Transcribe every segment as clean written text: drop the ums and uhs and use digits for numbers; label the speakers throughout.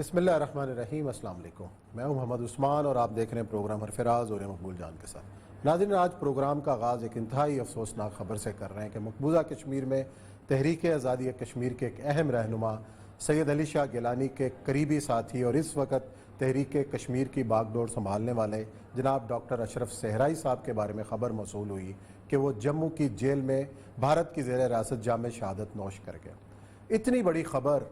Speaker 1: بسم اللہ الرحمن الرحیم۔ السلام علیکم، میں ہوں محمد عثمان اور آپ دیکھ رہے ہیں پروگرام حرفراز اور مقبول جان کے ساتھ۔ ناظرین، آج پروگرام کا آغاز ایک انتہائی افسوسناک خبر سے کر رہے ہیں کہ مقبوضہ کشمیر میں تحریک آزادی کشمیر کے ایک اہم رہنما سید علی شاہ گیلانی کے قریبی ساتھی اور اس وقت تحریک کشمیر کی باغ ڈور سنبھالنے والے جناب ڈاکٹر اشرف صحرائی صاحب کے بارے میں خبر موصول ہوئی کہ وہ جموں کی جیل میں بھارت کی زیر حراست جام میں شہادت نوش کر گئے۔ اتنی بڑی خبر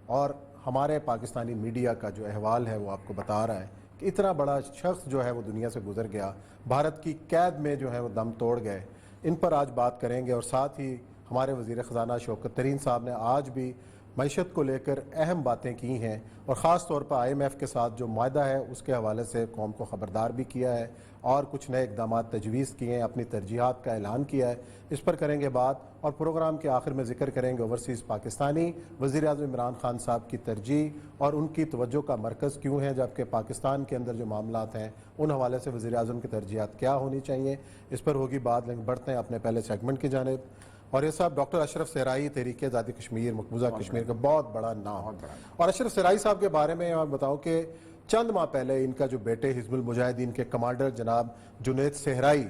Speaker 1: اور ہمارے پاکستانی میڈیا کا جو احوال ہے وہ آپ کو بتا رہا ہے کہ اتنا بڑا شخص جو ہے وہ دنیا سے گزر گیا، بھارت کی قید میں جو ہے وہ دم توڑ گئے۔ ان پر آج بات کریں گے اور ساتھ ہی ہمارے وزیر خزانہ شوکت ترین صاحب نے آج بھی معیشت کو لے کر اہم باتیں کی ہیں اور خاص طور پر IMF کے ساتھ جو معاہدہ ہے اس کے حوالے سے قوم کو خبردار بھی کیا ہے اور کچھ نئے اقدامات تجویز کیے ہیں، اپنی ترجیحات کا اعلان کیا ہے۔ اس پر کریں گے بات اور پروگرام کے آخر میں ذکر کریں گے اوورسیز پاکستانی وزیر اعظم عمران خان صاحب کی ترجیح اور ان کی توجہ کا مرکز کیوں ہے، جبکہ پاکستان کے اندر جو معاملات ہیں ان حوالے سے وزیر اعظم کی ترجیحات کیا ہونی چاہیے، اس پر ہوگی بات۔ لیکن بڑھتے ہیں اپنے پہلے سیگمنٹ کی جانب۔ اور یہ صاحب ڈاکٹر اشرف صحرائی تحریک آزادی کشمیر مقبوضہ کشمیر کا بہت بڑا نام، اور اشرف صحرائی صاحب کے بارے میں آپ بتاؤں کہ چند ماہ پہلے ان کا جو بیٹے حزب المجاہدین کے کمانڈر جناب جنید صحرائی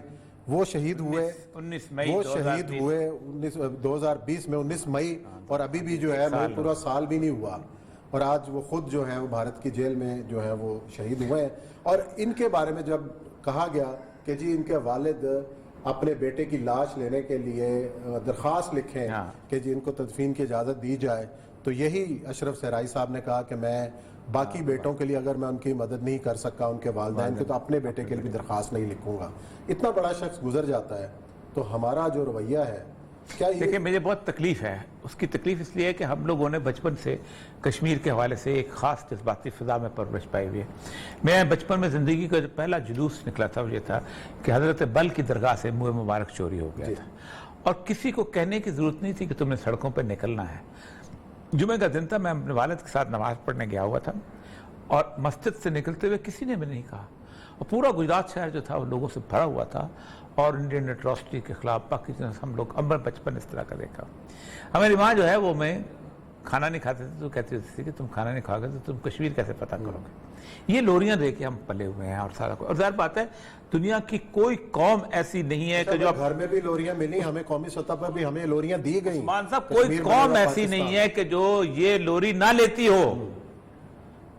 Speaker 1: وہ شہید ہوئے 2020 میں 19 مئی، اور ابھی بھی جو ہے پورا سال بھی نہیں ہوا، اور آج وہ خود جو ہے وہ بھارت کی جیل میں جو ہے وہ شہید ہوئے ہیں۔ اور ان کے بارے میں جب کہا گیا کہ جی ان کے والد اپنے بیٹے کی لاش لینے کے لیے درخواست لکھیں کہ جی ان کو تدفین کی اجازت دی جائے، تو یہی اشرف صحرائی صاحب نے کہا کہ میں باقی بیٹوں کے لیے اگر میں ان کی مدد نہیں کر سکا ان کے والدین کے، تو اپنے بیٹے کے لیے بھی درخواست نہیں لکھوں گا۔ اتنا بڑا شخص گزر جاتا ہے تو ہمارا جو رویہ ہے کیا یہ؟
Speaker 2: دیکھیں، مجھے بہت تکلیف ہے۔ اس کی تکلیف اس لیے ہے کہ ہم لوگوں نے بچپن سے کشمیر کے حوالے سے ایک خاص جذباتی فضا میں پرورش پائی ہوئی ہے۔ میں بچپن میں زندگی کا جو پہلا جلوس نکلا تھا وہ یہ تھا کہ حضرت بل کی درگاہ سے منہ مبارک چوری ہو گیا تھا، اور کسی کو کہنے کی ضرورت نہیں تھی کہ تم نے سڑکوں پہ نکلنا ہے۔ جمعہ کا دن تھا، میں اپنے والد کے ساتھ نماز پڑھنے گیا ہوا تھا، اور مسجد سے نکلتے ہوئے کسی نے بھی نہیں کہا، اور پورا گجرات شہر جو تھا وہ لوگوں سے بھرا ہوا تھا، اور انڈین ایٹراسٹی کے خلاف پاکستان ہم لوگ بچپن اس طرح کا دیکھا۔ ہماری ماں جو ہے وہ میں کھانا نہیں کھاتے تھے تو کہتی تھی کہ تم کھانا نہیں کھاؤ گے تو تم کشمیر کیسے پتہ کرو گے۔ یہ لوریاں دے کے ہم پلے ہوئے ہیں، اور سارا اور ظاہر بات ہے دنیا کی کوئی قوم ایسی نہیں ہے کہ جو
Speaker 1: گھر میں بھی لوریاں ملی، ہمیں قومی سطح پر بھی ہمیں لوریاں دی گئی۔
Speaker 2: عثمان صاحب، کوئی قوم ایسی نہیں ہے کہ جو یہ لوری نہ لیتی ہو۔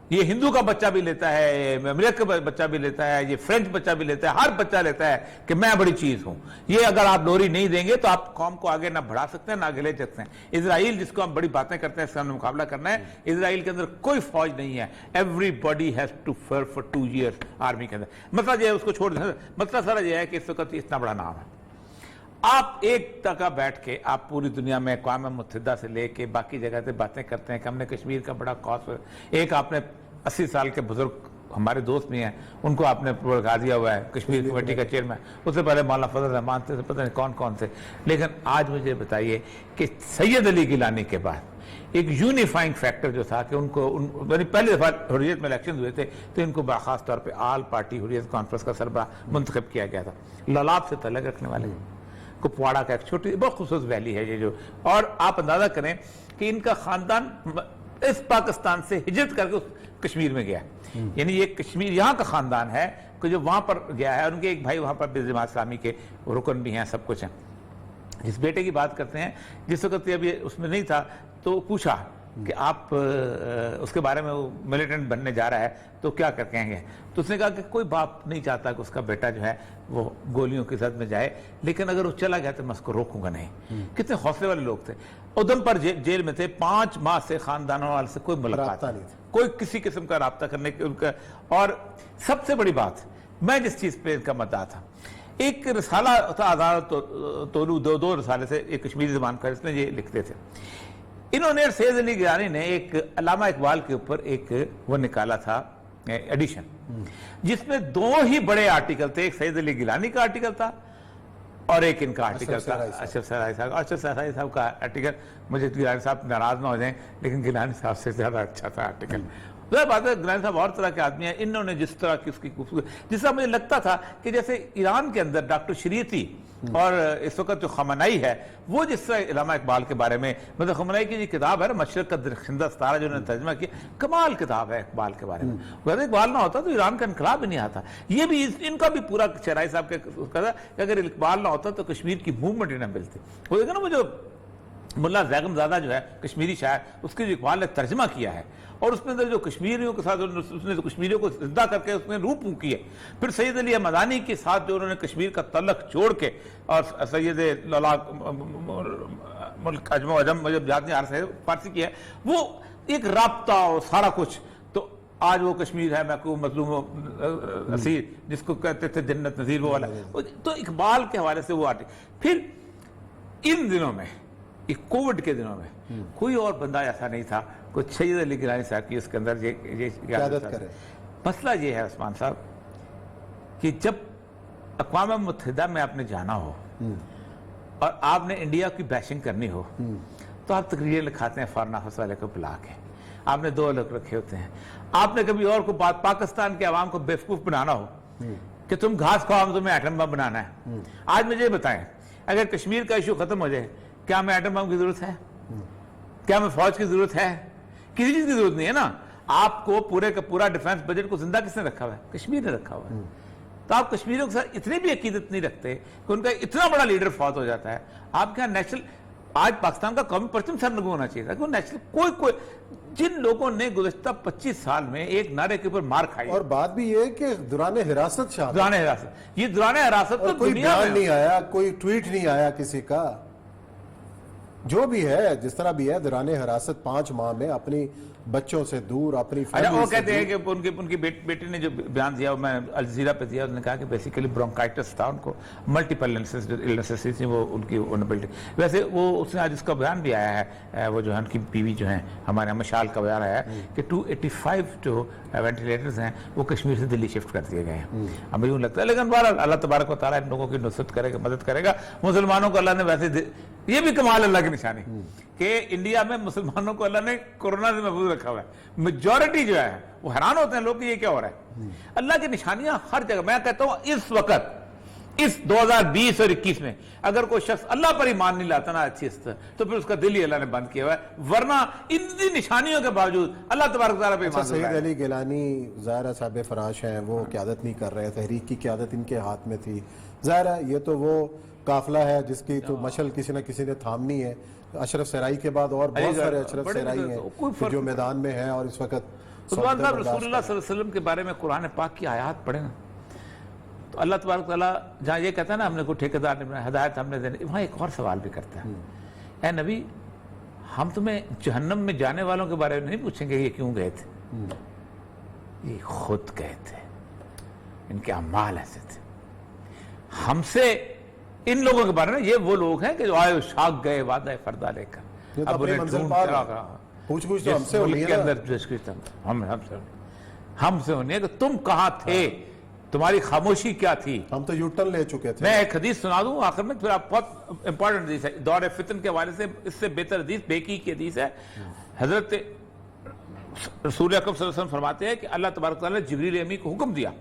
Speaker 2: یہ ہندو کا بچہ بھی لیتا ہے، یہ امریکہ کا بچہ بھی لیتا ہے، یہ فرینچ بچہ بھی لیتا ہے، ہر بچہ لیتا ہے کہ میں بڑی چیز ہوں۔ یہ اگر آپ لوری نہیں دیں گے تو آپ قوم کو آگے نہ بڑھا سکتے ہیں نہ آگے لے سکتے ہیں۔ اسرائیل جس کو ہم بڑی باتیں کرتے ہیں، اس سے ہم نے مقابلہ کرنا ہے، اسرائیل کے اندر کوئی فوج نہیں ہے۔ Everybody has to serve for 2 years army کے اندر۔ مسئلہ یہ ہے، اس کو چھوڑ دیں، مسئلہ سارا یہ ہے کہ اس وقت اتنا بڑا نام ہے۔ آپ ایک جگہ بیٹھ کے آپ پوری دنیا میں اقوام متحدہ سے لے کے باقی جگہ سے باتیں کرتے ہیں کہ ہم نے کشمیر کا بڑا خاص، ایک آپ نے 80 سال کے بزرگ ہمارے دوست بھی ہیں، ان کو آپ نے لگا دیا ہوا ہے کشمیر کمیٹی کا چیئرمین، اس سے پہلے مولانا فضل الرحمان تھے، پتہ نہیں کون کون سے۔ لیکن آج مجھے بتائیے کہ سید علی گیلانی کے بعد ایک یونیفائنگ فیکٹر جو تھا کہ ان کو پہلی دفعہ حریت میں الیکشن ہوئے تھے تو ان کو خاص طور پہ آل پارٹی حریت کانفرنس کا سربراہ منتخب کیا گیا تھا۔ لالاب سے تعلق رکھنے والے کپواڑہ کا ایک چھوٹی بہت خصوص ویلی ہے یہ جو، اور آپ اندازہ کریں کہ ان کا خاندان اس پاکستان سے ہجرت کر کے کشمیر میں گیا، یعنی یہ کشمیر یہاں کا خاندان ہے کہ جو وہاں پر گیا ہے، اور ان کے ایک بھائی وہاں پر جماعت اسلامی کے رکن بھی ہیں، سب کچھ ہیں۔ جس بیٹے کی بات کرتے ہیں، جس وقت ابھی اس میں نہیں تھا تو پوچھا کہ آپ اس کے بارے میں وہ ملیٹنٹ بننے جا رہا ہے تو کیا کر کہیں گے، تو اس نے کہا کہ کوئی باپ نہیں چاہتا کہ اس کا بیٹا جو ہے وہ گولیوں کی زد میں جائے، لیکن اگر وہ چلا گیا تو میں اس کو روکوں گا نہیں۔ کتنے حوصلے والے لوگ تھے۔ ادھم پر جیل میں تھے، 5 ماہ سے خاندانوں والے سے کوئی ملاقات نہیں، کوئی کسی قسم کا رابطہ کرنے کے ان کا۔ اور سب سے بڑی بات، میں جس چیز پہ ان کا مدعا تھا، ایک رسالہ تھا آزاد طولو، دو رسالے سے، ایک کشمیری زبان کا، اس میں یہ لکھتے تھے۔ انہوں نے سید علی گیلانی نے ایک علامہ اقبال کے اوپر ایک وہ نکالا تھا ایڈیشن، جس میں 2 ہی بڑے آرٹیکل تھے، ایک سید علی گیلانی کا آرٹیکل تھا اور ایک ان کا آرٹیکل تھا اشرف صحرائی صاحب۔ اشرف صحرائی صاحب کا آرٹیکل، مجھے گیلانی صاحب ناراض نہ ہو جائیں لیکن گیلانی صاحب سے زیادہ اچھا تھا آرٹیکل، ظاہر بات ہے گرانی صاحب اور طرح کے آدمی ہیں, انہوں نے جس طرح کی اس کی خوبصورت, جس طرح مجھے لگتا تھا کہ جیسے ایران کے اندر ڈاکٹر شریعتی اور اس وقت جو خامنائی ہے, وہ جس طرح علامہ اقبال کے بارے میں, مطلب خامنائی کی جو کتاب ہے نا مشرق کا درخشندہ ستارہ جو انہوں نے ترجمہ کیا, کمال کتاب ہے اقبال کے بارے میں. اگر اقبال نہ ہوتا تو ایران کا انقلاب ہی نہیں آتا. یہ بھی ان کا بھی پورا شرائع صاحب کا تھا کہ اگر اقبال نہ ہوتا تو کشمیر کی موومنٹ ہی نہ ملتی. وہ دیکھا نا وہ جو ملا زیغم زادہ جو ہے کشمیری شاعر, اس کی جو اقبال نے ترجمہ کیا ہے, اور اس میں اندر جو کشمیریوں کے ساتھ اس نے کشمیریوں کو زندہ کر کے اس میں روح پھونکی ہے. پھر سید علی مدانی کے ساتھ جو انہوں نے کشمیر کا تعلق جوڑ کے, اور سید ملک عجم و عجم فارسی کی ہے, وہ ایک رابطہ اور سارا کچھ. تو آج وہ کشمیر ہے محکوم مظلوم و اسیر, جس کو کہتے تھے جنت نظیر وہ والا, تو اقبال کے حوالے سے وہ آتے. پھر ان دنوں میں, کووڈ کے دنوں میں, کوئی اور بندہ ایسا نہیں تھا کوئی سید علی گیلانی صاحب کی اس کے اندر یہ قیادت کرے. مسئلہ یہ ہے عثمان صاحب کہ جب اقوام متحدہ میں آپ نے جانا ہو اور آپ نے انڈیا کی بیشنگ کرنی ہو, تو آپ تقریریں لکھاتے ہیں فارن آفس والے کو بلا کے, آپ نے 2 لوگ رکھے ہوتے ہیں. آپ نے کبھی اور کو بات پاکستان کے عوام کو بیوقوف بنانا ہو کہ تم گھاس کھاؤ, ہم تمہیں ایٹم بم بنانا ہے. آج مجھے بتائیں, اگر کشمیر کا ایشو ختم ہو جائے, کیا ہمیں ایٹم بم کی ضرورت ہے؟ کیا ہمیں فوج کی ضرورت ہے؟ کسی چیز کی ضرورت نہیں ہے نا. آپ کو پورے کا پورا ڈیفنس بجٹ کو زندہ کس نے رکھا ہوا ہے؟ کشمیر نے رکھا ہوا ہے. تو آپ کشمیریوں کے ساتھ اتنی بھی عقیدت نہیں رکھتے کہ ان کا اتنا بڑا لیڈر فوت ہو جاتا ہے. آپ کے یہاں نیشنل, آج پاکستان کا قومی پرچم سر لگو ہونا چاہیے تھا کہ وہ نیشنل, کوئی جن لوگوں نے گزشتہ 25 سال میں ایک نعرے کے اوپر مار کھائی.
Speaker 1: اور بات بھی یہ کہ دوران حراست شاہ,
Speaker 2: دوران حراست, یہ دوران حراست تو
Speaker 1: کوئی
Speaker 2: دنیا
Speaker 1: بیان
Speaker 2: میں
Speaker 1: نہیں آیا, کوئی ٹویٹ نہیں آیا کسی کا. جو بھی ہے جس طرح بھی ہے, دوران حراست 5 ماہ میں اپنی بچوں سے دور, اپنی
Speaker 2: اچھا, وہ
Speaker 1: فیملی سے
Speaker 2: کہتے ہیں کہ ان کی بیٹی نے جو بیان دیا, میں الجزیرہ پہ دیا, انہوں نے کہا کہ بیسیکلی برونکائٹس تھا ان کو, ملٹیپل النسز تھی وہ ان کی ونبلٹی. ویسے وہ اس نے آج اس کا بیان بھی آیا ہے, وہ جو ہے ان کی بیوی جو ہیں ہمارے مشال کا بیان آیا ہے کہ 285 جو وینٹیلیٹرز ہیں وہ کشمیر سے دلی شفٹ کر دیے گئے ہیں. ہمیں یوں لگتا ہے, لیکن بہرحال اللہ تبارک و تعالیٰ ان لوگوں کی نصرت کرے گا, مدد کرے گا. مسلمانوں کو اللہ نے ویسے, یہ بھی کمال اللہ کی نشانی کہ انڈیا میں مسلمانوں کو اللہ نے کورونا سے محفوظ رکھا ہوا ہے. میجورٹی جو ہے وہ حیران ہوتے ہیں لوگ کہ یہ کیا ہو رہا ہے. اللہ کی نشانیاں ہر جگہ. میں کہتا ہوں اس وقت, اس 2020 اور 21 میں اگر کوئی شخص اللہ پر ایمان نہیں لاتا نا اچھی طرح, تو پھر اس کا دل ہی اللہ نے بند کیا ہوا ہے. ورنہ اتنی نشانیوں کے باوجود اللہ تبارک تعالیٰ پہ ایمان.
Speaker 1: سید علی گیلانی ظاہر صاحب فراش ہیں, وہ قیادت نہیں کر رہے, تحریک کی قیادت ان کے ہاتھ میں تھی. ظاہر ہے یہ تو وہ قافلہ ہے جس کی تو مشل کسی نہ کسی نے تھامنی ہے. اشرف سرائی کے بعد اور بہت سارے اشرف سرائی ہیں جو میدان میں ہیں اور اس وقت.
Speaker 2: رسول اللہ صلی اللہ علیہ وسلم کے بارے میں قرآن پاک کی آیات پڑھیں نا, تو اللہ تبارک تعالیٰ جہاں یہ کہتا ہے نا ہم نے کوئی ٹھیکیدار نہیں, ہدایت ہم نے دینی, وہاں ایک اور سوال بھی کرتا ہے, اے نبی ہم تمہیں جہنم میں جانے والوں کے بارے میں نہیں پوچھیں گے یہ کیوں گئے تھے, یہ خود گئے تھے, ان کے اعمال ایسے تھے. ہم سے ان لوگوں کے بارے میں, یہ وہ لوگ ہیں کہ جو آئے شاک گئے وعدہ فردہ لے کر, اب انہیں ڈھونڈ رہا,
Speaker 1: پوچھ تو ہم سے ہونی ہے نا,
Speaker 2: ہم سے ہونی ہے کہ تم کہاں تھے, تمہاری خاموشی کیا تھی.
Speaker 1: ہم تو یوٹن لے چکے تھے.
Speaker 2: میں ایک حدیث سنا دوں آخر میں, پھر آپ بہت امپورٹنٹ حدیث ہے دور فتن کے حوالے سے, اس سے بہتر حدیث بیکی کی حدیث ہے. حضرت رسول اکرم صلی اللہ علیہ وسلم فرماتے ہیں کہ اللہ تبارک تعالیٰ نے جبریل امی کو حکم دیا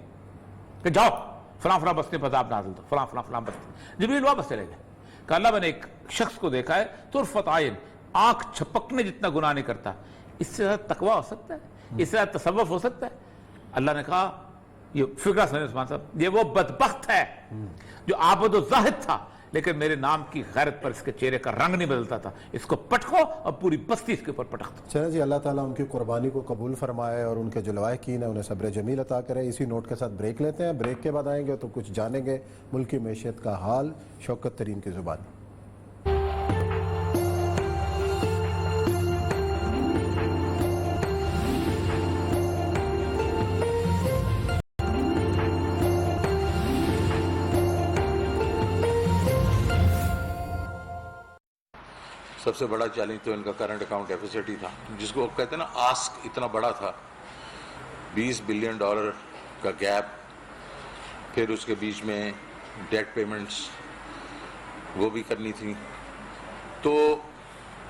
Speaker 2: کہ جاؤ فلاں فلاں بستے پر عذاب نازل دو, فلاں فلاں فلاں بستے. جبریل واپس چلے گئے کہ اللہ میں نے ایک شخص کو دیکھا ہے طرفت عین, آنکھ چھپکنے جتنا گناہ نہیں کرتا, اس سے زیادہ تقویٰ ہو سکتا ہے, اس سے زیادہ تصوف ہو سکتا ہے. اللہ نے کہا یہ فکرہ سمجھیں عثمان صاحب, یہ وہ بدبخت ہے جو عابد و زاہد تھا لیکن میرے نام کی غیرت پر اس کے چہرے کا رنگ نہیں بدلتا تھا, اس کو پٹکو اور پوری بستی اس کے اوپر پٹک دو.
Speaker 1: چلیں جی, اللہ تعالیٰ ان کی قربانی کو قبول فرمائے اور ان کے جو لواحقین ہیں انہیں صبر جمیل عطا کرے. اسی نوٹ کے ساتھ بریک لیتے ہیں, بریک کے بعد آئیں گے تو کچھ جانیں گے ملکی معیشت کا حال شوکت ترین کی زبان.
Speaker 3: سب سے بڑا چیلنج تو ان کا کرنٹ اکاؤنٹ ڈیفیسٹ ہی تھا, جس کو کہتے ہیں نا آسک اتنا بڑا تھا, $20 بلین کا گیپ. پھر اس کے بیچ میں ڈیٹ پیمنٹس وہ بھی کرنی تھی, تو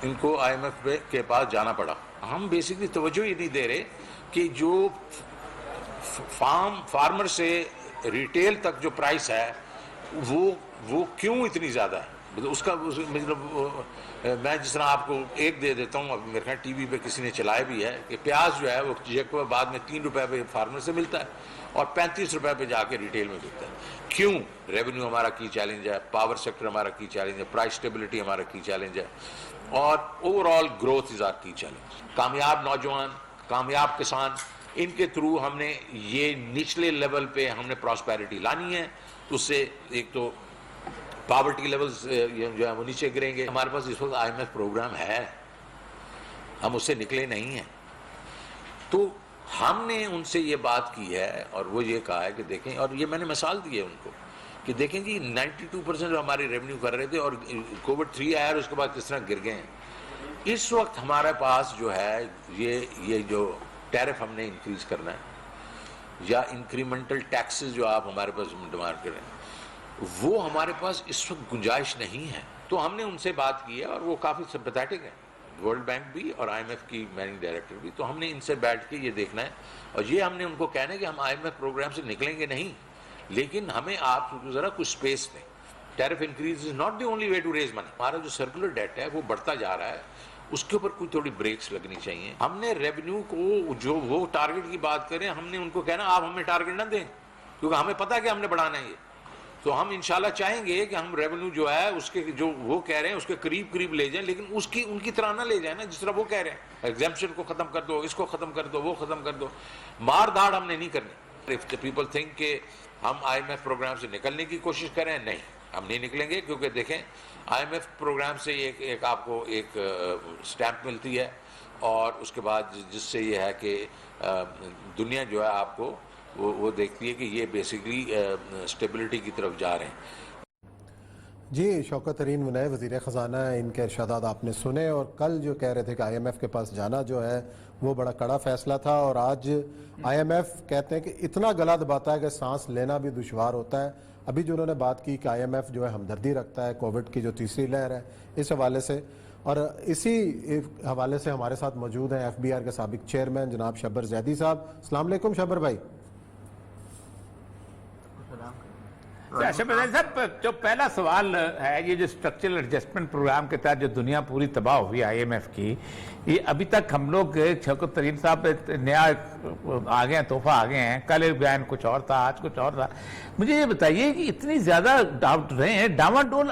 Speaker 3: ان کو IMF کے پاس جانا پڑا. ہم بیسکلی توجہ ہی نہیں دے رہے, کہ جو فارمر سے ریٹیل تک جو پرائس ہے وہ کیوں اتنی زیادہ ہے. اس کا مطلب میں جس طرح آپ کو ایک دے دیتا ہوں, اب میرے خیال ٹی وی پہ کسی نے چلایا بھی ہے کہ پیاز جو ہے وہ جیکو بعد میں 3 روپے پہ فارمر سے ملتا ہے اور 35 روپے پہ جا کے ریٹیل میں بکتا ہے. کیوں؟ ریونیو ہمارا کی چیلنج ہے, پاور سیکٹر ہمارا کی چیلنج ہے, پرائس اسٹیبلٹی ہمارا کی چیلنج ہے, اور overall growth is our key challenge. کامیاب نوجوان, کامیاب کسان, ان کے تھرو ہم نے یہ نچلے لیول پہ ہم نے پراسپیرٹی لانی ہے. اس سے ایک تو پاورٹی لیولز جو ہے وہ نیچے گریں گے. ہمارے پاس اس وقت آئی ایم ایف پروگرام ہے, ہم اس سے نکلے نہیں ہیں. تو ہم نے ان سے یہ بات کی ہے اور وہ یہ کہا ہے کہ دیکھیں, اور یہ میں نے مثال دی ہے ان کو کہ دیکھیں جی 92% ہماری ریونیو کر رہے تھے اور کووڈ 3 آیا اور اس کے بعد کس طرح گر گئے ہیں. اس وقت ہمارے پاس جو ہے یہ جو ٹیرف ہم نے انکریز کرنا ہے یا انکریمنٹل ٹیکسز جو آپ ہمارے پاس ڈیمانڈ کریں, وہ ہمارے پاس اس وقت گنجائش نہیں ہے. تو ہم نے ان سے بات کی ہے اور وہ کافی سمپیتھیٹک ہیں, ورلڈ بینک بھی اور آئی ایم ایف کی میننگ ڈائریکٹر بھی. تو ہم نے ان سے بیٹھ کے یہ دیکھنا ہے اور یہ ہم نے ان کو کہنا ہے کہ ہم آئی ایم ایف پروگرام سے نکلیں گے نہیں, لیکن ہمیں آپ ذرا کچھ اسپیس دیں. Tariff increase is not the only way to raise money. ہمارا جو سرکولر ڈیٹ ہے وہ بڑھتا جا رہا ہے, اس کے اوپر کوئی تھوڑی بریکس لگنی چاہیے. ہم نے ریونیو کو جو وہ ٹارگٹ کی بات کریں, ہم نے ان کو کہنا آپ ہمیں ٹارگٹ نہ دیں کیونکہ ہمیں پتہ ہے کہ ہم نے بڑھانا ہے یہ. تو ہم انشاءاللہ چاہیں گے کہ ہم ریونیو جو ہے اس کے جو وہ کہہ رہے ہیں اس کے قریب لے جائیں, لیکن ان کی طرح نہ لے جائیں نا جس طرح وہ کہہ رہے ہیں. ایگزیمپشن کو ختم کر دو, اس کو ختم کر دو, وہ ختم کر دو. مار دھاڑ ہم نے نہیں کرنی. If the people think کہ ہم آئی ایم ایف پروگرام سے نکلنے کی کوشش کریں, نہیں, ہم نہیں نکلیں گے. کیونکہ دیکھیں آئی ایم ایف پروگرام سے ایک آپ کو ایک سٹیمپ ملتی ہے اور اس کے بعد جس سے یہ ہے کہ دنیا جو ہے آپ کو وہ دیکھتی ہے کہ یہ بیسیکلی اسٹیبلٹی کی طرف جا رہے ہیں.
Speaker 1: جی, شوکت ترین نئے وزیر خزانہ ہیں, ان کے ارشادات آپ نے سنے. اور کل جو کہہ رہے تھے کہ آئی ایم ایف کے پاس جانا جو ہے وہ بڑا کڑا فیصلہ تھا, اور آج آئی ایم ایف کہتے ہیں کہ اتنا گلا دباتا ہے کہ سانس لینا بھی دشوار ہوتا ہے. ابھی جو انہوں نے بات کی کہ آئی ایم ایف جو ہے ہمدردی رکھتا ہے کووڈ کی جو تیسری لہر ہے اس حوالے سے, اور اسی حوالے سے ہمارے ساتھ موجود ہیں ایف بی آر کے سابق چیئرمین جناب شبر زیدی صاحب. السلام علیکم شبر بھائی.
Speaker 2: صاحب, جو پہلا سوال ہے, یہ جو اسٹرکچرل ایڈجسٹمنٹ پروگرام کے تحت جو دنیا پوری تباہ ہوئی آئی ایم ایف کی, یہ ابھی تک ہم لوگ شوکت ترین صاحب نیا آگے ہیں, تحفہ آگے ہیں. کل ایک بیان کچھ اور تھا, آج کچھ اور تھا. مجھے یہ بتائیے کہ اتنی زیادہ ڈاؤٹ رہے ہیں, ڈاواڈول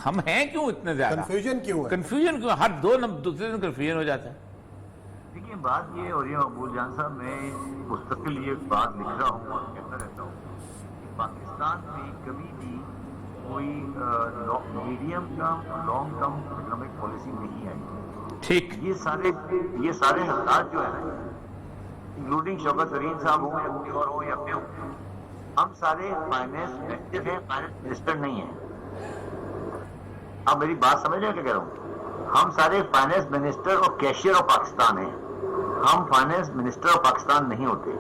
Speaker 2: ہم ہیں کیوں اتنے زیادہ؟
Speaker 1: کنفیوژن کیوں ہے؟
Speaker 2: کنفیوژن کیوں؟ ہر دوسرے دن کنفیوژن ہو جاتا ہے.
Speaker 4: دیکھیے بات یہ ہو رہی ہے مقبول جان صاحب, میں مستقل یہ بات لکھ رہا ہوں اور کہتا رہتا ہوں کہ پاکستان میں کبھی بھی کوئی medium term long term economic policy نہیں آئی.
Speaker 2: ٹھیک,
Speaker 4: یہ سارے حضرات جو ہیں انکلوڈنگ شوکت ترین صاحب ہوں یا کوئی اور ہو یا میں ہوں, ہم سارے فائنینس منسٹر ہیں, فائنینس منسٹر نہیں ہیں. آپ میری بات سمجھ رہے ہیں کیا کہہ رہا ہوں؟ ہم سارے فائنینس منسٹر اور کیشیئر آف پاکستان ہیں. ہم فائنینس منسٹر آف پاکستان نہیں ہوتے.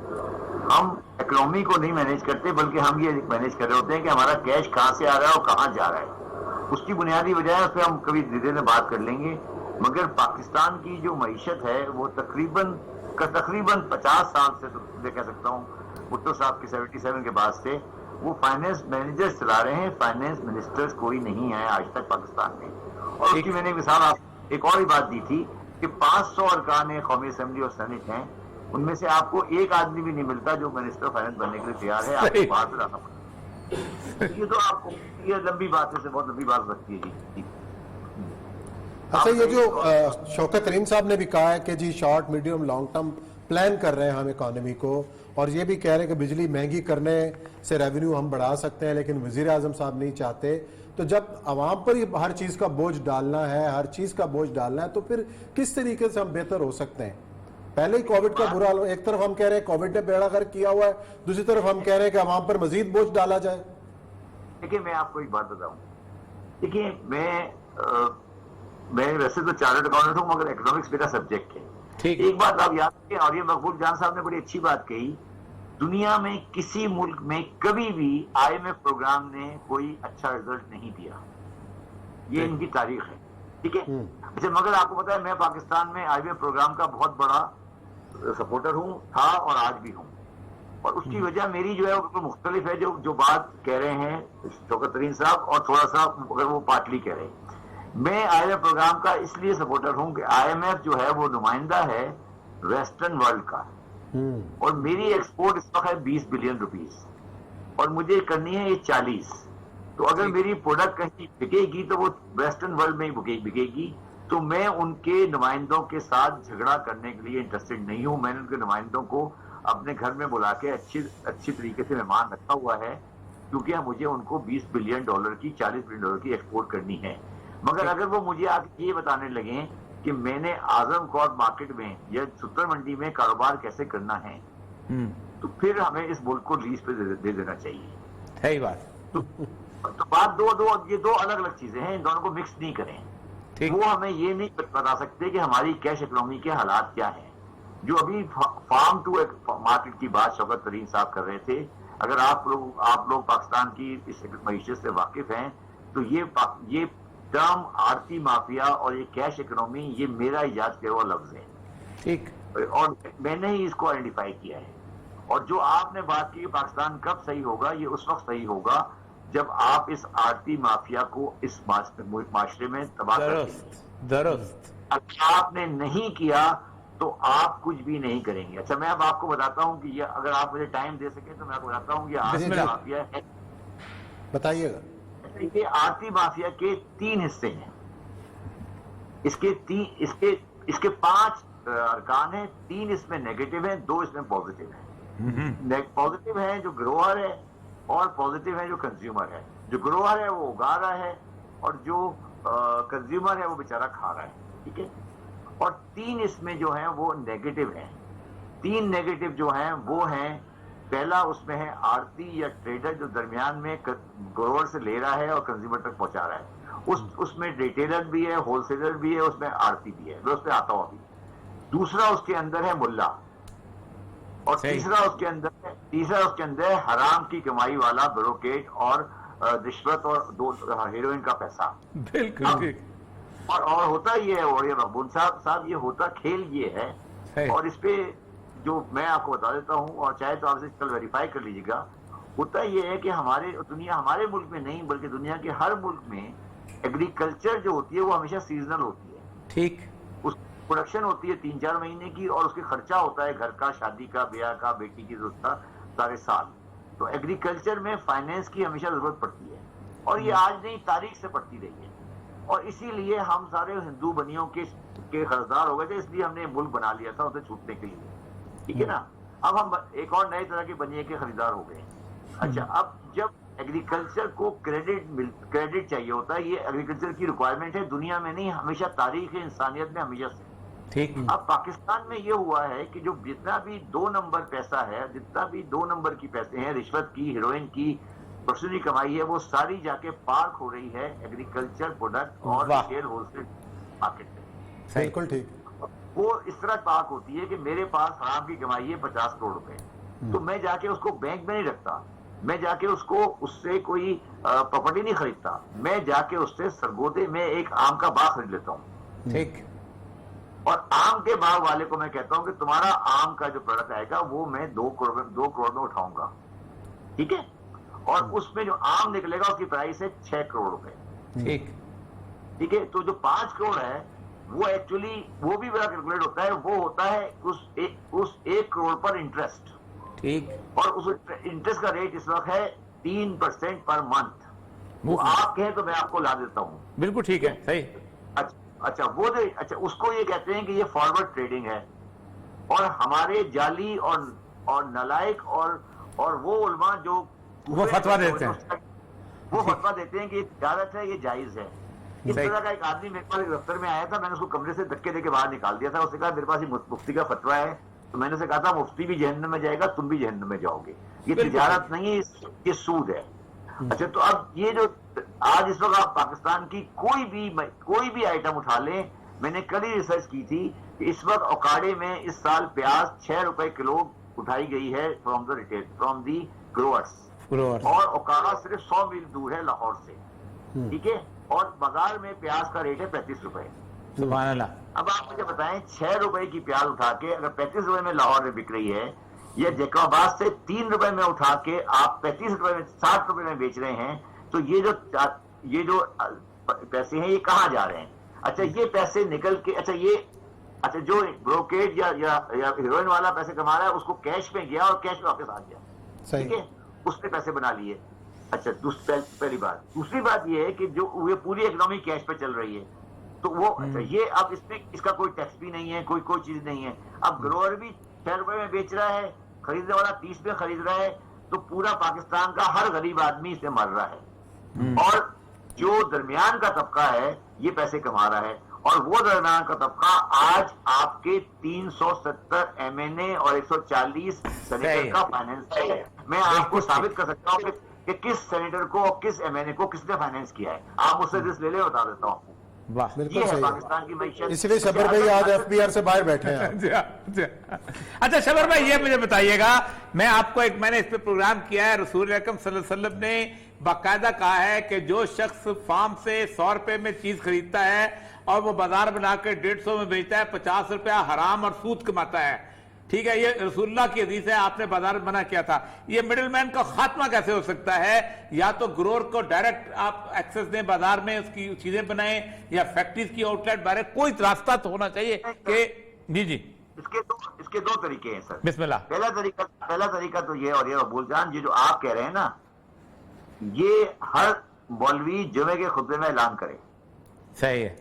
Speaker 4: ہم اکنامی کو نہیں مینیج کرتے, بلکہ ہم یہ مینیج کر رہے ہوتے ہیں کہ ہمارا کیش کہاں سے آ رہا ہے اور کہاں جا رہا ہے. اس کی بنیادی وجہ ہے, اس پہ ہم کبھی دھیرے میں بات کر لیں گے. مگر پاکستان کی جو معیشت ہے وہ تقریباً 50 سال سے میں کہہ سکتا ہوں, بھٹو صاحب کی 77 کے بعد سے وہ فائنینس مینیجر چلا رہے ہیں. فائنینس منسٹرز کوئی نہیں ہے آج تک پاکستان میں. اور اس کی میں نے مثال آپ ایک اور ہی بات دی تھی کہ 500 ارکان قومی اسمبلی اور سینٹ ہیں, ان میں سے آپ کو ایک آدمی بھی نہیں ملتا جو منسٹر آف فائنینس بننے کے لیے تیار ہے. آپ کو باہر سے لانا پڑتا ہے. یہ تو آپ کو یہ لمبی بات ہے, بہت لمبی بات لگتی ہے. جی
Speaker 1: اچھا, یہ جو شوکت ترین صاحب نے بھی کہا ہے کہ جی short medium long term plan کر رہے ہیں ہم اکانومی کو, اور یہ بھی کہہ رہے ہیں کہ بجلی مہنگی کرنے سے ریونیو ہم بڑھا سکتے ہیں, لیکن وزیر اعظم صاحب نہیں چاہتے. تو جب عوام پر یہ ہر چیز کا بوجھ ڈالنا ہے, ہر چیز کا بوجھ ڈالنا ہے, تو پھر کس طریقے سے ہم بہتر ہو سکتے ہیں؟ پہلے ہی کووڈ کا برا حال, ایک طرف ہم کہہ رہے ہیں کووڈ نے بیڑا غرق کیا ہوا ہے, دوسری طرف ہم کہہ رہے ہیں کہ عوام پر مزید بوجھ ڈالا جائے.
Speaker 4: دیکھیے میں آپ کو ایک بات بتاؤں. دیکھیے میں ویسے تو چارٹرڈ اکاؤنٹنٹ ہوں, مگر اکنامکس میرا سبجیکٹ ہے. ایک بات آپ یاد رکھیں, اور یہ مقبول جان صاحب نے بڑی اچھی بات کہی, دنیا میں کسی ملک میں کبھی بھی آئی ایم ایف پروگرام نے کوئی اچھا رزلٹ نہیں دیا. یہ ان کی تاریخ ہے. ٹھیک ہے. اچھا, مگر آپ کو پتا ہے میں پاکستان میں آئی ایم ایف پروگرام کا بہت بڑا سپورٹر ہوں، تھا اور آج بھی ہوں. اور اس کی وجہ میری جو ہے وہ بالکل مختلف ہے جو بات کہہ رہے ہیں شوکت ترین صاحب، اور تھوڑا سا اگر وہ پارٹلی کہہ رہے ہیں. میں آئی ایم ایف پروگرام کا اس لیے سپورٹر ہوں کہ آئی ایم ایف جو ہے وہ نمائندہ ہے ویسٹرن ورلڈ کا، اور میری ایکسپورٹ اس وقت ہے 20 بلین روپیز، اور مجھے کرنی ہے یہ 40. تو اگر میری پروڈکٹ کہیں بکے گی تو وہ ویسٹرن ورلڈ میں ہی بکے گی. تو میں ان کے نمائندوں کے ساتھ جھگڑا کرنے کے لیے انٹرسٹڈ نہیں ہوں. میں نے ان کے نمائندوں کو اپنے گھر میں بلا کے اچھی طریقے سے مہمان رکھا ہوا ہے، کیونکہ مجھے ان کو 20 بلین ڈالر کی 40 بلین ڈالر کی ایکسپورٹ کرنی ہے. مگر اگر وہ مجھے آ کے یہ بتانے لگیں کہ میں نے اعظم کوٹ مارکیٹ میں یا ستر منڈی میں کاروبار کیسے کرنا ہے، تو پھر ہمیں اس ملک کو لیز پہ دے دینا چاہیے.
Speaker 2: صحیح بات.
Speaker 4: تو بات یہ دو الگ الگ چیزیں ہیں، ان دونوں کو مکس نہیں کریں. وہ ہمیں یہ نہیں بتا سکتے کہ ہماری کیش اکنامی کے حالات کیا ہیں. جو ابھی فارم ٹو مارکیٹ کی بات شوکت ترین صاحب کر رہے تھے، اگر آپ لوگ پاکستان کی اس معیشت سے واقف ہیں تو یہ ٹرم آڑتی مافیا اور یہ کیش اکنامی یہ میرا ایجاد کیا ہوا لفظ ہے.
Speaker 2: ٹھیک.
Speaker 4: اور میں نے ہی اس کو آئیڈینٹیفائی کیا ہے. اور جو آپ نے بات کی پاکستان کب صحیح ہوگا، یہ اس وقت صحیح ہوگا جب آپ اس آڑتی مافیا کو اس معاشرے میں تباہ کر دیں.
Speaker 2: درست.
Speaker 4: اگر آپ نے نہیں کیا تو آپ کچھ بھی نہیں کریں گے. اچھا، میں اب آپ کو بتاتا ہوں کہ یہ اگر آپ مجھے ٹائم دے سکیں تو میں آپ کو بتاتا ہوں کہ آڑتی مافیا ہے.
Speaker 1: بتائیے گا.
Speaker 4: یہ آڑتی مافیا کے 3 حصے ہیں. اس کے 5 ارکان ہیں. 3 اس میں نیگیٹو ہیں، 2 اس میں پازیٹیو ہیں. پازیٹیو ہے جو گروہر ہے، اور پازیٹیو ہے جو کنزیومر ہے. جو گروہر ہے وہ اگا رہا ہے، اور جو کنزیومر ہے وہ بیچارہ کھا رہا ہے. ٹھیک ہے. اور 3 اس میں جو ہیں وہ نیگیٹو ہیں. 3 نیگیٹو جو ہیں وہ ہیں، پہلا اس میں ہے آڑتی یا ٹریڈر جو درمیان میں گروہر سے لے رہا ہے اور کنزیومر تک پہنچا رہا ہے. اس میں ریٹیلر بھی ہے، ہول سیلر بھی ہے، اس میں آڑتی بھی ہے. میں اس پہ آتا ہوں ابھی. دوسرا اس کے اندر ہے ملا، اور تیسرا اس کے اندر ہے حرام کی کمائی والا بروکیٹ اور رشوت اور ہیروئن کا پیسہ.
Speaker 2: بالکل ٹھیک.
Speaker 4: اور ہوتا یہ ہے، اور یہ مقبول صاحب یہ ہوتا کھیل یہ ہے. اور اس پہ جو میں آپ کو بتا دیتا ہوں، اور چاہے تو آپ سے کل ویریفائی کر لیجیے گا. ہوتا یہ ہے کہ ہمارے ملک میں نہیں بلکہ دنیا کے ہر ملک میں ایگریکلچر جو ہوتی ہے وہ ہمیشہ سیزنل ہوتی ہے.
Speaker 2: ٹھیک.
Speaker 4: اس پروڈکشن ہوتی ہے 3-4 مہینے کی، اور اس کے خرچہ ہوتا ہے گھر کا، شادی کا، بیاہ کا، بیٹی کی ضرورت کا سارے سال. تو ایگریکلچر میں فائنینس کی ہمیشہ ضرورت پڑتی ہے، اور یہ آج نہیں تاریخ سے پڑتی رہی ہے. اور اسی لیے ہم سارے ہندو بنیوں کے قرضدار ہو گئے تھے، اس لیے ہم نے ملک بنا لیا تھا اسے چھوٹنے کے لیے. ٹھیک ہے نا. اب ہم ایک اور نئے طرح کے بنیے کے خریدار ہو گئے. اچھا، اب جب ایگریکلچر کو کریڈٹ چاہیے ہوتا ہے، یہ ایگریکلچر کی ریکوائرمنٹ ہے دنیا میں نہیں، ہمیشہ تاریخ انسانیت میں ہمیشہ سے.
Speaker 2: ٹھیک.
Speaker 4: اب پاکستان میں یہ ہوا ہے کہ جو جتنا بھی 2 نمبر پیسہ ہے، جتنا بھی 2 نمبر کی پیسے ہیں، رشوت کی، ہیروئن کی، پرسنلی کمائی ہے، وہ ساری جا کے پارک ہو رہی ہے ایگریکلچر پروڈکٹ اور ریٹیل ہول سیل مارکیٹ میں.
Speaker 1: بالکل ٹھیک.
Speaker 4: وہ اس طرح پارک ہوتی ہے کہ میرے پاس حرام کی کمائی ہے 50 کروڑ روپے، تو میں جا کے اس کو بینک میں نہیں رکھتا، میں جا کے اس سے کوئی پراپرٹی نہیں خریدتا، میں جا کے اس سے سرگودے میں ایک آم کا باغ خرید لیتا ہوں.
Speaker 2: ٹھیک.
Speaker 4: اور آم کے باغ والے کو میں کہتا ہوں کہ تمہارا آم کا جو پروڈکٹ آئے گا وہ میں 2 کروڑ میں اٹھاؤں گا. ٹھیک ہے. اور اس میں جو آم نکلے گا اس کی پرائس ہے 6 کروڑ روپے.
Speaker 2: ٹھیک.
Speaker 4: ٹھیک ہے. تو جو 5 کروڑ ہے وہ ایکچولی وہ بھی بڑا کیلکولیٹ ہوتا ہے، وہ ہوتا ہے اس 1 کروڑ پر انٹرسٹ.
Speaker 2: ٹھیک.
Speaker 4: اور اس انٹرسٹ کا ریٹ اس وقت ہے 3% پر منتھ. وہ آپ کہیں تو میں آپ کو لا دیتا ہوں.
Speaker 2: بالکل ٹھیک ہے. صحیح.
Speaker 4: اچھا اس کو یہ کہتے ہیں کہ یہ فارورڈ ٹریڈنگ ہے. اور ہمارے جعلی اور نالائق اور وہ علماء جو
Speaker 2: وہ فتویٰ دیتے ہیں،
Speaker 4: وہ فتویٰ دیتے ہیں کہ یہ تجارت ہے، یہ جائز ہے. اس طرح کا ایک آدمی میرے پاس دفتر میں آیا تھا، میں نے اس کو کمرے سے دھکے دے کے باہر نکال دیا تھا. اس نے کہا میرے پاس مفتی کا فتویٰ ہے. تو میں نے اسے کہا تھا مفتی بھی جہنم میں جائے گا، تم بھی جہنم میں جاؤ گے. یہ تجارت نہیں ہے، یہ سود ہے. اچھا، تو اب یہ جو آج اس وقت آپ پاکستان کی کوئی بھی آئٹم اٹھا لیں، میں نے کل ہی ریسرچ کی تھی کہ اس وقت اوکاڑے میں اس سال پیاز 6 روپے کلو اٹھائی گئی ہے فرام دی گروورس. اور اوکاڑا صرف 100 میل دور ہے لاہور سے. ٹھیک ہے. اور بازار میں پیاز کا ریٹ ہے 35 روپے.
Speaker 2: سبحان اللہ.
Speaker 4: اب آپ مجھے بتائیں 6 روپے کی پیاز اٹھا کے اگر 35 روپے میں لاہور میں بک رہی ہے، یا جیکب آباد سے 3 روپے میں اٹھا کے آپ 35 روپے میں 60 روپے میں بیچ رہے ہیں، تو یہ جو پیسے ہیں یہ کہاں جا رہے ہیں؟ اچھا یہ پیسے نکل کے اچھا جو بروکیج یا ہیروئن والا پیسے کما رہا ہے اس کو کیش میں گیا اور کیش میں واپس آ گیا، ٹھیک ہے، اس نے پیسے بنا لیے. اچھا پہلی بات. دوسری بات یہ ہے کہ جو یہ پوری اکنامی کیش پہ چل رہی ہے، تو وہ اچھا یہ اب اس میں اس کا کوئی ٹیکس بھی نہیں ہے، کوئی چیز نہیں ہے. اب گروور بھی 6 روپے میں بیچ رہا ہے، خریدنے والا 30 میں خرید رہا ہے، تو پورا پاکستان کا ہر غریب آدمی اس سے مر رہا ہے. اور جو درمیان کا طبقہ ہے یہ پیسے کما رہا ہے، اور وہ درمیان کا طبقہ آج آپ کے 370 MNA اور 140 سینیٹر کا فائنینس ہے. میں آپ کو ثابت کر سکتا ہوں کہ کس سینیٹر کو اور کس MNA کو کس نے فائنینس کیا ہے. آپ مجھ سے لسٹ لے لیں، بتا دیتا ہوں.
Speaker 1: بالکل صحیح
Speaker 4: پاکستان کی معیشت.
Speaker 1: اس لیے شبر بھائی آج FBR سے باہر بیٹھے ہیں.
Speaker 2: اچھا شبر بھائی یہ مجھے بتائیے گا، میں آپ کو میں نے اس پہ پروگرام کیا ہے، رسول اکرم صلی اللہ علیہ وسلم نے باقاعدہ کہا ہے کہ جو شخص فارم سے 100 روپے میں چیز خریدتا ہے اور وہ بازار بنا کے 150 میں بیچتا ہے، 50 روپیہ حرام اور سود کماتا ہے. ٹھیک ہے، یہ رسول اللہ کی حدیث ہے، آپ نے بازار منع کیا تھا. یہ مڈل مین کا خاتمہ کیسے ہو سکتا ہے؟ یا تو گروور کو ڈائریکٹ آپ ایکسس دیں بازار میں، اس کی چیزیں بنائیں، یا فیکٹریز کی آؤٹ لیٹ بارے کوئی راستہ تو ہونا چاہیے کہ جی
Speaker 4: اس کے دو طریقے ہیں سر.
Speaker 2: بسم اللہ.
Speaker 4: پہلا طریقہ تو یہ، اور یہ ابول جان یہ جو آپ کہہ رہے ہیں نا، یہ ہر مولوی جمعے کے خطبے میں اعلان کرے.
Speaker 2: صحیح ہے.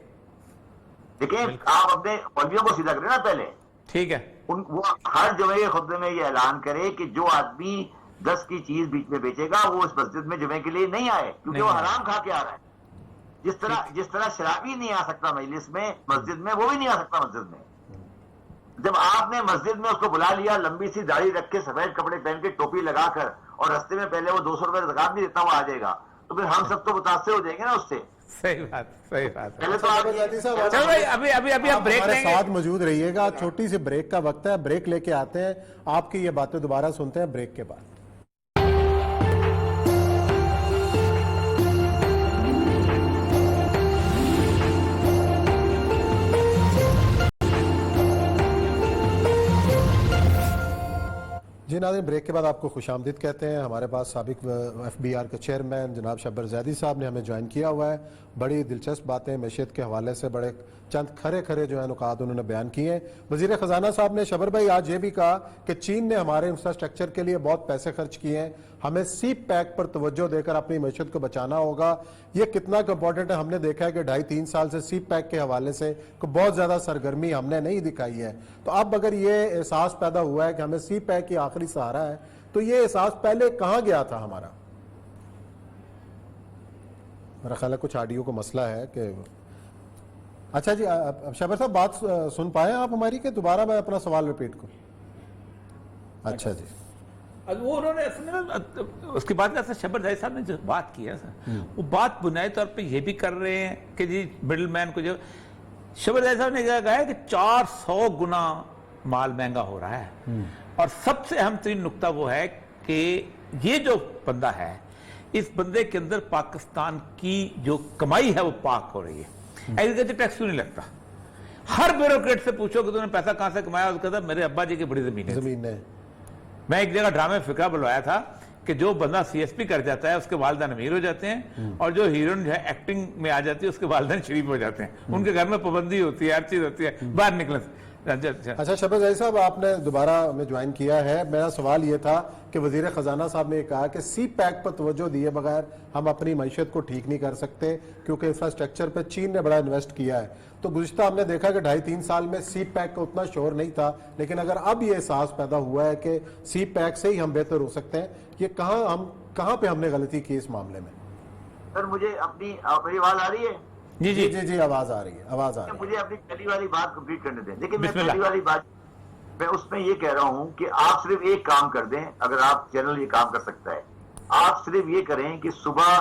Speaker 4: دیکھیں آپ اپنے مولویوں کو سیدھا کریں نا پہلے.
Speaker 2: ٹھیک ہے.
Speaker 4: وہ ہر جمعے کے خطبے میں یہ اعلان کرے کہ جو آدمی 10 کی چیز بیچ میں بیچے گا وہ اس مسجد میں جمعے کے لیے نہیں آئے، کیونکہ وہ حرام کھا کے آ رہا ہے. جس طرح شرابی نہیں آ سکتا مجلس میں، مسجد میں وہ بھی نہیں آ سکتا مسجد میں. جب آپ نے مسجد میں اس کو بلا لیا، لمبی سی داڑھی رکھ کے، سفید کپڑے پہن کے، ٹوپی لگا کر، اور رستے میں پہلے وہ 200 روپے زکات نہیں دیتا وہ آ جائے گا، تو پھر ہم سب تو متاثر ہو جائیں گے نا اس سے.
Speaker 2: صحیح بات.
Speaker 4: پہلے تو
Speaker 2: چلو بھائی ابھی آپ بریک لیں گے،
Speaker 1: ساتھ موجود رہیے گا. چھوٹی سی بریک کا وقت ہے، بریک لے کے آتے ہیں، آپ کی یہ باتیں دوبارہ سنتے ہیں بریک کے بعد. جی ناظرین، بریک کے بعد آپ کو خوش آمدید کہتے ہیں. ہمارے پاس سابق FBR کے چیئرمین جناب شبر زیدی صاحب نے ہمیں جوائن کیا ہوا ہے. بڑی دلچسپ باتیں معیشت کے حوالے سے بڑے چند کھرے جو ہیں نکات انہوں نے بیان کیے ہیں. وزیر خزانہ صاحب نے شبر بھائی آج یہ بھی کہا کہ چین نے ہمارے انفراسٹرکچر کے لیے بہت پیسے خرچ کیے ہیں، ہمیں سی پیک پر توجہ دے کر اپنی معیشت کو بچانا ہوگا. یہ کتنا امپورٹنٹ ہے؟ ہم نے دیکھا ہے کہ 2.5-3 سال سے سی پیک کے حوالے سے بہت زیادہ سرگرمی ہم نے نہیں دکھائی ہے. تو اب اگر یہ احساس پیدا ہوا ہے کہ ہمیں سی پیک ہی آخری سہارا ہے، تو یہ احساس پہلے کہاں گیا تھا ہمارا؟ میرا خیال ہے کچھ آڈیو کو مسئلہ ہے کہ اچھا جی شبر صاحب بات سن پائے آپ ہماری کہ دوبارہ میں اپنا سوال ریپیٹ کروں؟ اچھا جی.
Speaker 2: وہ انہوں نے اس کے بعد شبر زاہد صاحب نے جو بات کی ہے وہ بات بنیادی طور پہ یہ بھی کر رہے ہیں کہ جی مڈل مین کو جو شبر زاہد صاحب نے کہا ہے کہ 400 گنا مال مہنگا ہو رہا ہے. اور سب سے اہم ترین نقطہ وہ ہے کہ یہ جو بندہ ہے، اس بندے کے اندر پاکستان کی جو کمائی ہے وہ پاک ہو رہی ہے. ایگریکلچر ٹیکس کیوں نہیں لگتا؟ ہر بیوروکریٹ سے پوچھو کہ تم نے پیسہ کہاں سے کمایا، اس کہتا میرے ابا جی کی بڑی زمین ہے. میں ایک جگہ ڈرامے فقرہ بلوایا تھا کہ جو بندہ CSP کر جاتا ہے اس کے والدین امیر ہو جاتے ہیں، اور جو ہیروئن جو ہے ایکٹنگ میں آ جاتی ہے اس کے والدین شریف ہو جاتے ہیں. ان کے گھر میں پابندی ہوتی ہے، ہر چیز ہوتی ہے، باہر نکلنے سے.
Speaker 1: اچھا شبر زاہد صاحب، آپ نے دوبارہ ہمیں جوائن کیا ہے. میرا سوال یہ تھا کہ وزیر خزانہ صاحب نے کہا کہ سی پیک پر توجہ دیے بغیر ہم اپنی معیشت کو ٹھیک نہیں کر سکتے، کیونکہ انفراسٹرکچر پہ چین نے بڑا انویسٹ کیا ہے. تو گزشتہ ہم نے دیکھا کہ 2.5-3 سال میں سی پیک کا اتنا شور نہیں تھا، لیکن اگر اب یہ احساس پیدا ہوا ہے کہ سی پیک سے ہی ہم بہتر ہو سکتے ہیں، یہ کہاں پہ ہم نے غلطی کی اس معاملے میں؟
Speaker 4: سر مجھے اپنی آواز آ رہی ہے؟
Speaker 1: جی آواز آ رہی ہے.
Speaker 4: مجھے اپنی پہلی والی بات کمپلیٹ کرنے دیں. لیکن میں پہلی والی بات میں اس میں یہ کہہ رہا ہوں کہ آپ صرف ایک کام کر دیں، اگر آپ چینل یہ کام کر سکتا ہے، آپ صرف یہ کریں کہ صبح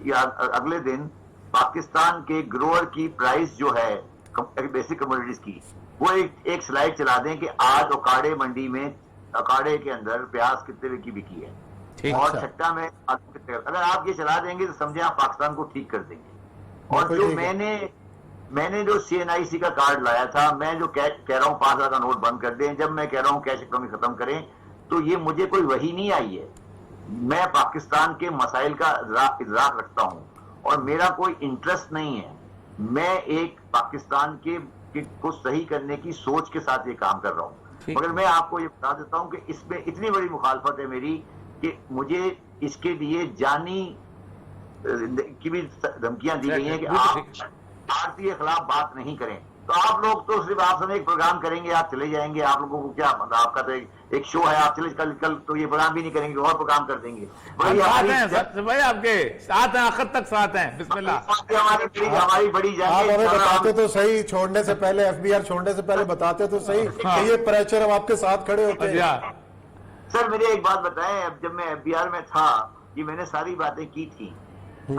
Speaker 4: یا اگلے دن پاکستان کے گروور کی پرائس جو ہے بیسک کموڈیٹیز کی، وہ ایک سلائیڈ چلا دیں کہ آج اوکاڑے منڈی میں اوکاڑے کے اندر پیاز کتنے روپے کی بکی ہے اور چھٹا میں اگر آپ یہ چلا دیں گے تو سمجھیں آپ پاکستان کو ٹھیک کر دیں گے. اور جو میں نے میں نے جو CNIC کا کارڈ لایا تھا, میں جو کہہ رہا ہوں 5,000 کا نوٹ بند کر دیں, جب میں کہہ رہا ہوں کیش اکنامی ختم کریں, تو یہ مجھے کوئی وحی نہیں آئی ہے. میں پاکستان کے مسائل کا ادراک رکھتا ہوں اور میرا کوئی انٹرسٹ نہیں ہے. میں ایک پاکستان کے کو صحیح کرنے کی سوچ کے ساتھ یہ کام کر رہا ہوں. مگر میں آپ کو یہ بتا دیتا ہوں کہ اس میں اتنی بڑی مخالفت ہے میری کہ مجھے اس کے لیے جانی کی بھی دھمکیاں دی گئی ہیں کہ آپ بھارتی کے خلاف بات نہیں کریں. تو آپ لوگ تو صرف آپ سب ایک پروگرام کریں گے, آپ چلے جائیں گے, آپ لوگوں کو کیا, آپ کا تو ایک شو ہے, آپ چلے کل تو یہ پروگرام بھی نہیں کریں گے, اور پروگرام کر دیں گے.
Speaker 2: بھائی آپ کے ساتھ ہیں, آخر تک ساتھ ہیں. بسم اللہ.
Speaker 4: ہماری بڑی
Speaker 1: آپ
Speaker 4: جنگ
Speaker 1: ہمیں بتاتے تو صحیح, چھوڑنے سے پہلے, FBR چھوڑنے سے پہلے بتاتے تو صحیح کہ یہ پریشر ہم آپ کے ساتھ کھڑے ہوتے ہیں.
Speaker 4: سر مجھے ایک بات بتائیں, اب جب میں FBR میں تھا یہ میں نے ساری باتیں کی تھی,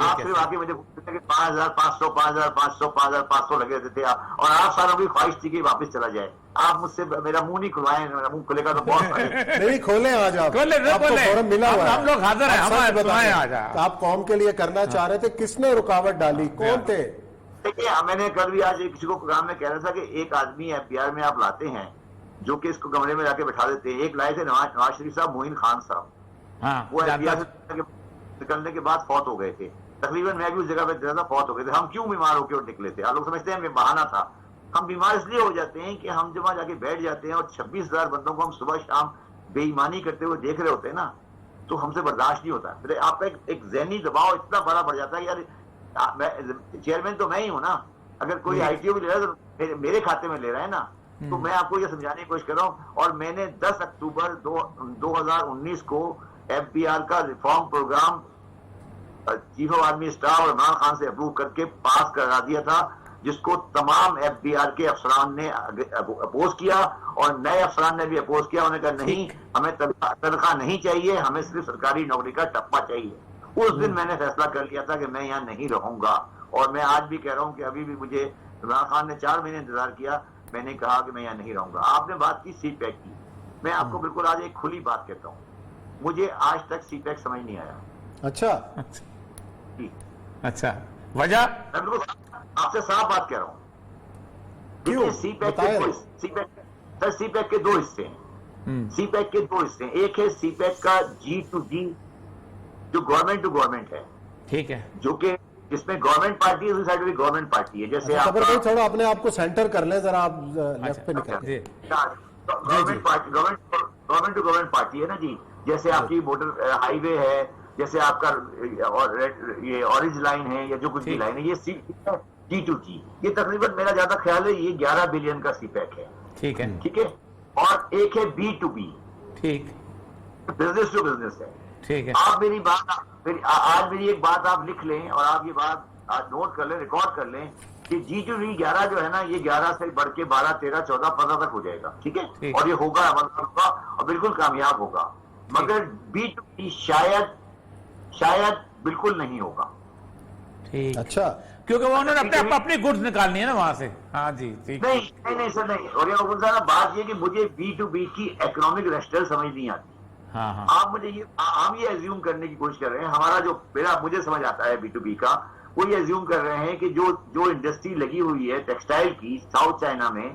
Speaker 4: آپ صرف آ کے مجھے پوچھتے کہ 5,500 5,500 5,500 لگے ہوتے تھے, اور آپ ساروں کی خواہش تھی کہ واپس چلا جائے. آپ مجھ سے میرا منہ نہیں کھلوائیں, میرا منہ کھلے گا تو بہت
Speaker 1: نہیں کھولیں آج آپ کو فوراً ملا ہوا ہے,
Speaker 2: ہم لوگ حاضر ہیں. ہمیں بتائیں آج
Speaker 1: آپ قوم کے لیے کرنا چاہ رہے تھے, کس نے رکاوٹ ڈالی, کون تھے؟
Speaker 4: دیکھیے میں نے کل بھی آج کسی کو پروگرام میں کہہ رہا تھا کہ ایک آدمی FBR میں آپ لاتے ہیں جو کہ اس کو کمرے میں جا کے بٹھا دیتے ہیں. ایک لائے تھے نواز شریف صاحب, معین خان صاحب, وہ FBR سے نکلنے کے بعد فوت ہو گئے تھے. تقریباً میں بھی اس جگہ پہ فوت ہو گئے تھے. ہم کیوں بیمار ہو کے نکلے تھے؟ آپ لوگ سمجھتے ہیں بہانہ تھا. ہم بیمار اس لیے ہو جاتے ہیں کہ ہم جب وہاں جا کے بیٹھ جاتے ہیں اور 26,000 بندوں کو ہم صبح شام بے ایمانی کرتے ہوئے دیکھ رہے ہوتے ہیں نا, تو ہم سے برداشت نہیں ہوتا. پھر آپ کا ایک ذہنی دباؤ اتنا بڑا بڑھ جاتا ہے کہ یار چیئرمین تو میں ہی ہوں نا, اگر کوئی ITO بھی لے رہا ہے تو میرے کھاتے میں لے رہا ہے نا. تو میں آپ کو یہ سمجھانے کی کوشش کر رہا ہوں, اور میں نے 10 اکتوبر 2019 کو FBR کا reform program chief of army staff اور عمران خان سے اپروو کر کے پاس کرا دیا تھا, جس کو تمام FBR کے افسران نے اپوز کیا, اور نئے افسران نے بھی اپوز کیا. انہوں نے کہا نہیں, ہمیں تنخواہ نہیں چاہیے, ہمیں صرف سرکاری نوکری کا ٹپا چاہیے. اس دن میں نے فیصلہ کر لیا تھا کہ میں یہاں نہیں رہوں گا, اور میں آج بھی کہہ رہا ہوں کہ ابھی بھی مجھے عمران خان نے 4 مہینے انتظار کیا, میں نے کہا کہ میں یہاں نہیں رہوں گا. آپ نے بات کی CPEC کی, میں آپ کو بالکل آج ایک کھلی بات کہتا ہوں, مجھے آج تک CPEC سمجھ نہیں آیا.
Speaker 1: اچھا,
Speaker 2: وجہ
Speaker 4: آپ سے صاف بات کہہ رہا ہوں. CPEC کے 2 حصے ہیں. CPEC کے 2 حصے ہیں. ایک ہے CPEC کا G2G جو گورنمنٹ ٹو گورنمنٹ ہے,
Speaker 2: ٹھیک ہے,
Speaker 4: جو کہ جس میں گورنمنٹ پارٹی ہے, دوسری سائڈ بھی گورنمنٹ پارٹی ہے. جیسے آپ
Speaker 1: تھوڑا اپنے آپ کو سینٹر کر لیں ذرا, آپ لیفٹ پہ نکل گئے.
Speaker 4: گورنمنٹ ٹو گورنمنٹ پارٹی ہے نا جی. جیسے آپ کی موٹر ہائی وے ہے, جیسے آپ کا یہ اورنج لائن ہے, یا جو کچھ بھی لائن ہے, یہ G2G. یہ تقریباً میرا زیادہ خیال ہے یہ 11 بلین کا CPEC ہے.
Speaker 2: ٹھیک ہے,
Speaker 4: ٹھیک ہے. اور ایک ہے B2B,
Speaker 2: ٹھیک,
Speaker 4: بزنس ٹو بزنس ہے.
Speaker 2: ٹھیک ہے.
Speaker 4: آپ میری بات, آج میری ایک بات آپ لکھ لیں, اور آپ یہ بات آج نوٹ کر لیں, ریکارڈ کر لیں کہ G2B 11 جو ہے نا, یہ 11 سے بڑھ کے 12 13 14 15 تک ہو جائے گا. ٹھیک ہے, اور یہ ہوگا اور بالکل کامیاب ہوگا. مگر B2B شاید بالکل نہیں ہوگا.
Speaker 2: ٹھیک,
Speaker 1: اچھا,
Speaker 2: کیونکہ وہ انہوں نے اپنی گڈز نکالنی ہے نا وہاں سے. ہاں جی,
Speaker 4: نہیں سر, نہیں. اور بات یہ کہ مجھے B2B کی اکنامک ریسٹل سمجھ نہیں آتی. آپ مجھے ہم یہ ایزیوم کرنے کی کوشش کر رہے ہیں, ہمارا جو مجھے سمجھ آتا ہے B2B کا, وہ یہ ایزیوم کر رہے ہیں کہ جو انڈسٹری لگی ہوئی ہے ٹیکسٹائل کی ساؤتھ چائنا میں,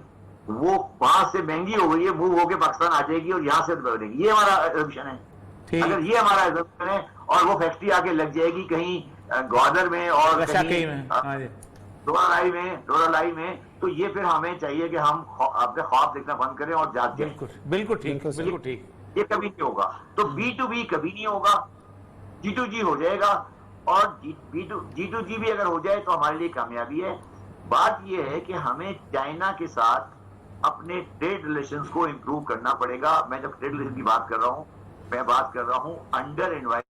Speaker 4: وہ وہاں سے مہنگی ہو گئی ہے, موو ہو کے پاکستان آ جائے گی اور یہاں سے بڑھے گی. یہ ہمارا ایزمپشن ہے. اگر یہ ہمارا ایزمپشن ہے اور وہ فیکٹری آ کے لگ جائے گی کہیں گوادر میں اور ڈورا لائی میں, تو یہ پھر ہمیں چاہیے کہ ہم اپنے خواب دیکھنا بند کریں اور جاگ جائیں.
Speaker 2: بالکل ٹھیک, بالکل ٹھیک.
Speaker 4: یہ کبھی نہیں ہوگا. تو B2B کبھی نہیں ہوگا, G2G ہو جائے گا, اور G2G بھی اگر ہو جائے تو ہمارے لیے کامیابی ہے. بات یہ ہے کہ ہمیں چائنا کے ساتھ اپنے ٹریڈ ریلیشنز کو امپروو کرنا پڑے گا. میں جب ٹریڈ ریلیشن کی بات کر رہا ہوں, میں بات کر رہا ہوں انڈر انوائرمنٹ